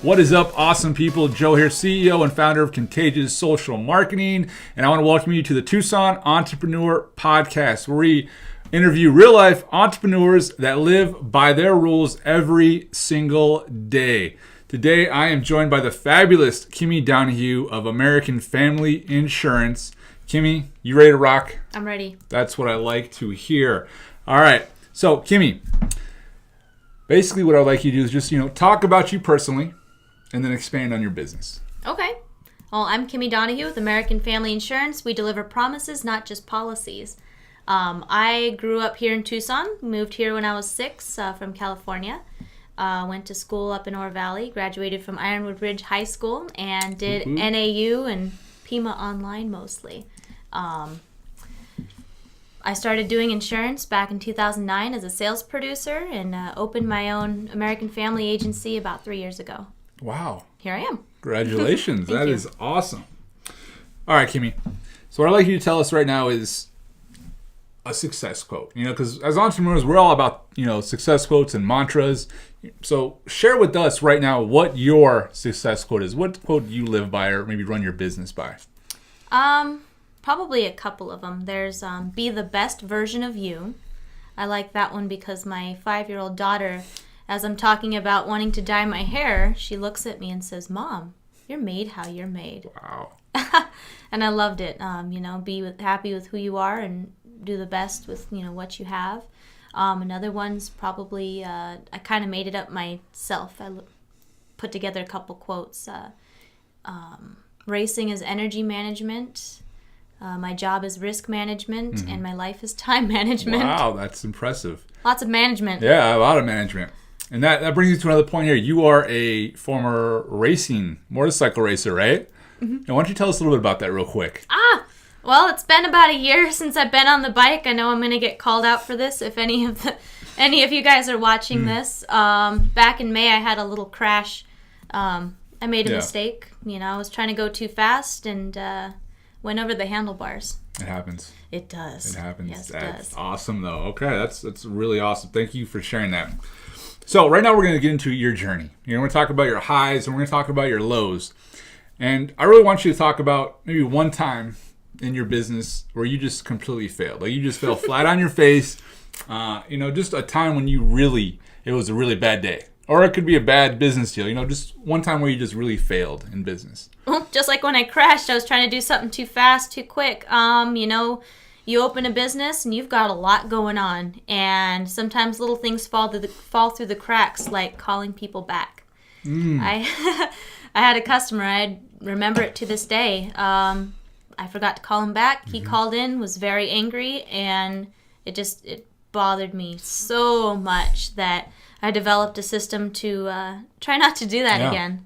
What is up, awesome people? Joe here, CEO and founder of Contagious Social Marketing, and I want to welcome you to the Tucson Entrepreneur Podcast, where we interview real-life entrepreneurs that live by their rules every single day. Today, I am joined by the fabulous Kimi Donahue of American Family Insurance. Kimi, you ready to rock? I'm ready. That's what I like to hear. All right, so Kimi, basically what I'd like you to do is just, talk about you personally, and then expand on your business. Okay. Well, I'm Kimi Donahue with American Family Insurance. We deliver promises, not just policies. I grew up here in Tucson, moved here when I was 6 from California. Went to school up in Oro Valley, graduated from Ironwood Ridge High School, and did NAU and Pima online mostly. I started doing insurance back in 2009 as a sales producer and opened my own American Family agency about 3 years ago. Wow. Here I am. Congratulations. Thank That you. is awesome. All right, Kimi. So what I'd like you to tell us right now is a success quote. Because as entrepreneurs, we're all about, success quotes and mantras. So share with us right now what your success quote is. What quote do you live by or maybe run your business by? Probably a couple of them. There's be the best version of you. I like that one because my 5-year-old daughter, as I'm talking about wanting to dye my hair, she looks at me and says, "Mom, you're made how you're made." Wow. And I loved it. Be happy with who you are and do the best with, what you have. Another one's probably, I kind of made it up myself. I put together a couple quotes. Racing is energy management. My job is risk management, and my life is time management. Wow, that's impressive. Lots of management. Yeah, a lot of management. And that brings you to another point here. You are a former motorcycle racer, right? Mm-hmm. Now, why don't you tell us a little bit about that real quick? Well, it's been about a year since I've been on the bike. I know I'm going to get called out for this if any of you guys are watching this. Back in May, I had a little crash. I made a mistake. I was trying to go too fast and went over the handlebars. It happens. It does. It happens. Yes, it That's does. awesome, though. Okay, that's really awesome. Thank you for sharing that. So right now we're going to get into your journey. We're going to talk about your highs and we're going to talk about your lows. And I really want you to talk about maybe one time in your business where you just completely failed. Like you just fell flat on your face. Just a time when it was a really bad day. Or it could be a bad business deal. Just one time where you just really failed in business. Well, just like when I crashed, I was trying to do something too fast, too quick. You open a business and you've got a lot going on, and sometimes little things fall through the cracks, like calling people back. I had a customer, I remember it to this day. I forgot to call him back. He called in, was very angry, and it bothered me so much that I developed a system to try not to do that again.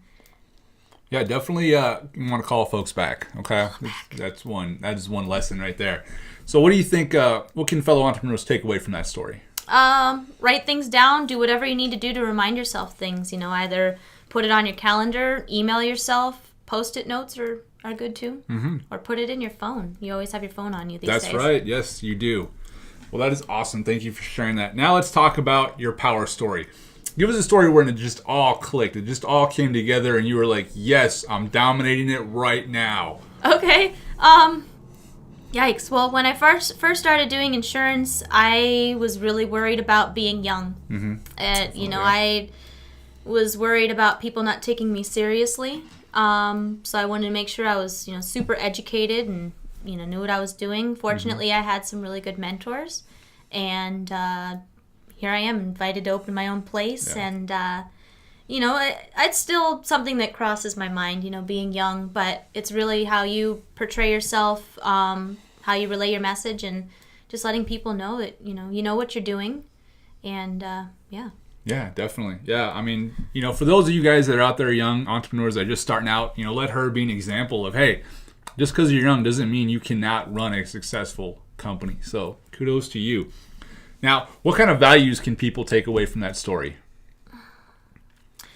Yeah, definitely you want to call folks back, okay? That is one lesson right there. So what do you think, what can fellow entrepreneurs take away from that story? Write things down, do whatever you need to do to remind yourself things. Either put it on your calendar, email yourself, Post-it notes are good too. Mm-hmm. Or put it in your phone. You always have your phone on you these days. That's right. Yes, you do. Well, that is awesome. Thank you for sharing that. Now let's talk about your power story. Give us a story where it just all clicked. It just all came together and you were like, yes, I'm dominating it right now. Okay. Yikes. Well, when I first started doing insurance, I was really worried about being young. Mm-hmm. I was worried about people not taking me seriously. So I wanted to make sure I was, super educated and, knew what I was doing. Fortunately, I had some really good mentors, and here I am, invited to open my own place. Yeah. And, it's still something that crosses my mind, being young, but it's really how you portray yourself, how you relay your message, and just letting people know that, you know what you're doing. And, yeah. Yeah, definitely. Yeah, I mean, for those of you guys that are out there, young entrepreneurs that are just starting out, let her be an example of, hey, just because you're young doesn't mean you cannot run a successful company. So kudos to you. Now, what kind of values can people take away from that story?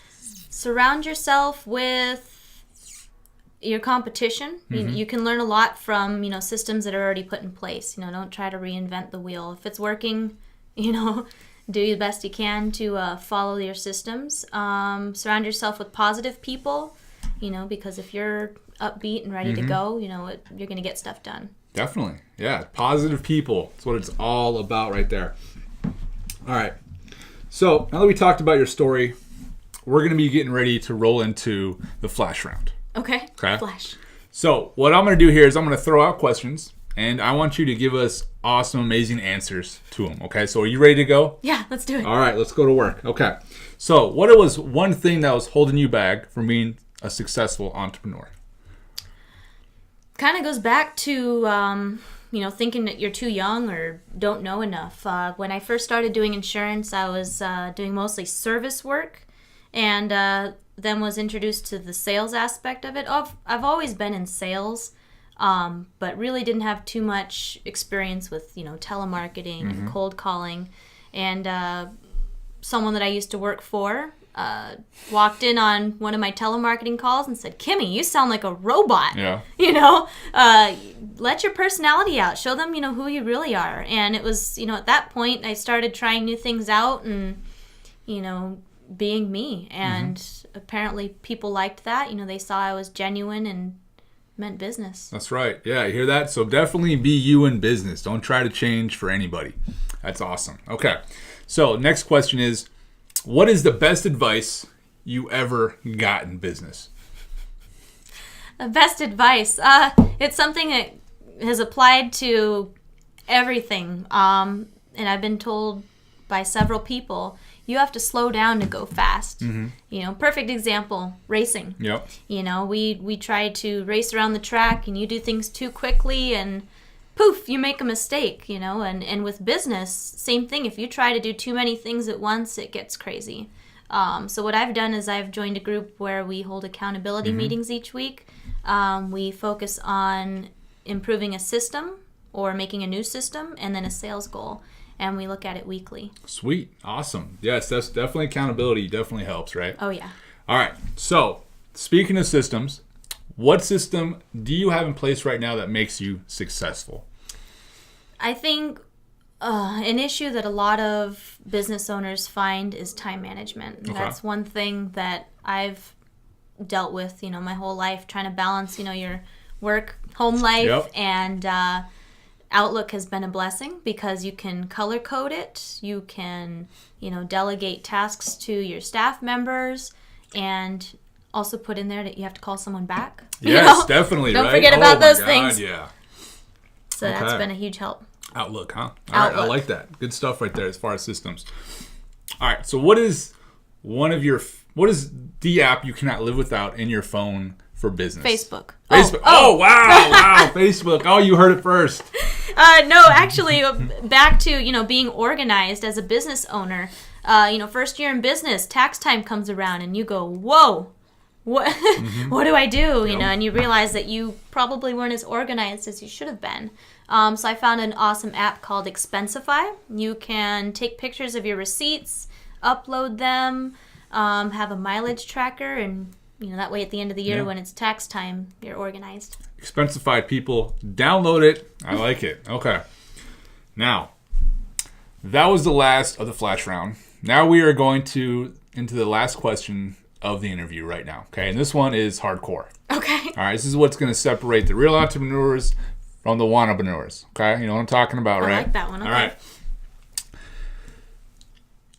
Surround yourself with your competition. Mm-hmm. You can learn a lot from, systems that are already put in place. Don't try to reinvent the wheel. If it's working, do the best you can to follow your systems. Surround yourself with positive people, because if you're upbeat and ready to go, you're going to get stuff done. Definitely. Yeah. Positive people. That's what it's all about right there. All right. So now that we talked about your story, we're going to be getting ready to roll into the flash round. Okay. Flash. So what I'm going to do here is I'm going to throw out questions, and I want you to give us awesome, amazing answers to them. Okay. So are you ready to go? Yeah, let's do it. All right. Let's go to work. Okay. So what was one thing that was holding you back from being a successful entrepreneur? Kind of goes back to, thinking that you're too young or don't know enough. When I first started doing insurance, I was doing mostly service work, and then was introduced to the sales aspect of it. I've always been in sales, but really didn't have too much experience with, telemarketing and cold calling. And someone that I used to work for walked in on one of my telemarketing calls and said, "Kimi, you sound like a robot." Yeah. Let your personality out. Show them, who you really are. And it was, at that point, I started trying new things out and, being me. And apparently people liked that. They saw I was genuine and meant business. That's right. Yeah, you hear that? So definitely be you in business. Don't try to change for anybody. That's awesome. Okay. So next question is, what is the best advice you ever got in business? The best advice. It's something that has applied to everything. And I've been told by several people, you have to slow down to go fast. Perfect example, racing. Yep. We try to race around the track and you do things too quickly and poof, you make a mistake, and with business, same thing. If you try to do too many things at once, it gets crazy. So what I've done is I've joined a group where we hold accountability meetings each week. We focus on improving a system or making a new system and then a sales goal. And we look at it weekly. Sweet. Awesome. Yes, that's definitely accountability. Definitely helps, right? Oh, yeah. All right. So speaking of systems, what system do you have in place right now that makes you successful? I think an issue that a lot of business owners find is time management. Okay. That's one thing that I've dealt with, my whole life, trying to balance, your work, home life, Yep. and Outlook has been a blessing because you can color code it, you can, delegate tasks to your staff members, and also put in there that you have to call someone back. Yes, definitely. Don't right? forget about those God, things. Yeah. So that's been a huge help. Outlook, huh? All Outlook. right, I like that. Good stuff right there as far as systems. All right, so what is the app you cannot live without in your phone for business? Facebook. Facebook. Oh wow, wow, Facebook. Oh, you heard it first. No, actually, back to, being organized as a business owner. First year in business, tax time comes around and you go, whoa, what do I do? Yep. And you realize that you probably weren't as organized as you should have been. So I found an awesome app called Expensify. You can take pictures of your receipts, upload them, have a mileage tracker, and that way at the end of the year when it's tax time, you're organized. Expensify, people. Download it. I like it. Okay. Now, that was the last of the flash round. Now we are going into the last question of the interview right now. Okay, and this one is hardcore. Okay. All right, this is what's going to separate the real entrepreneurs from the wannabreneurs. Okay, you know what I'm talking about, right? I like that one. Okay. All right.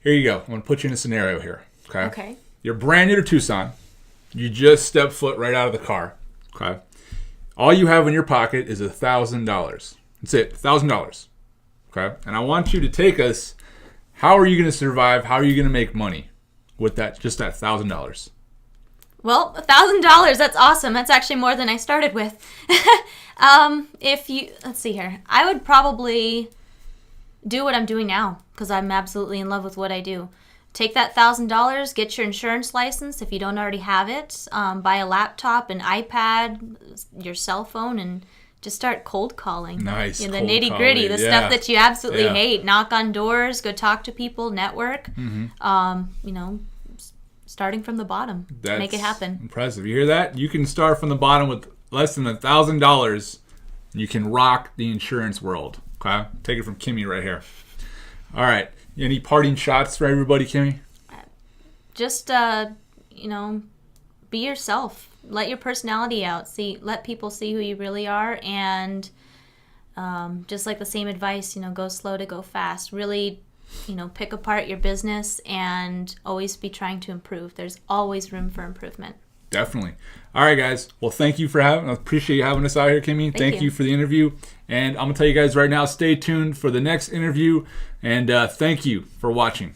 Here you go. I'm going to put you in a scenario here. Okay. Okay. You're brand new to Tucson. You just step foot right out of the car. Okay. All you have in your pocket is $1,000. That's it, $1,000. Okay. And I want you to take us. How are you going to survive? How are you going to make money with that? Just that $1,000. Well, $1,000. That's awesome. That's actually more than I started with. Let's see here. I would probably do what I'm doing now because I'm absolutely in love with what I do. Take that $1,000, get your insurance license if you don't already have it, buy a laptop, an iPad, your cell phone, and just start cold calling. Nice. The nitty gritty, the stuff that you absolutely hate. Knock on doors, go talk to people, network. Starting from the bottom. Make it happen. Impressive. You hear that? You can start from the bottom with less than $1,000. You can rock the insurance world. Okay? Take it from Kimi right here. All right. Any parting shots for everybody, Kimi? Just be yourself. Let your personality out. Let people see who you really are, and just like the same advice, go slow to go fast. Really, pick apart your business and always be trying to improve. There's always room for improvement. Definitely. All right, guys. Well, thank you for I appreciate you having us out here, Kimi. Thank you for the interview. And I'm going to tell you guys right now, stay tuned for the next interview. And thank you for watching.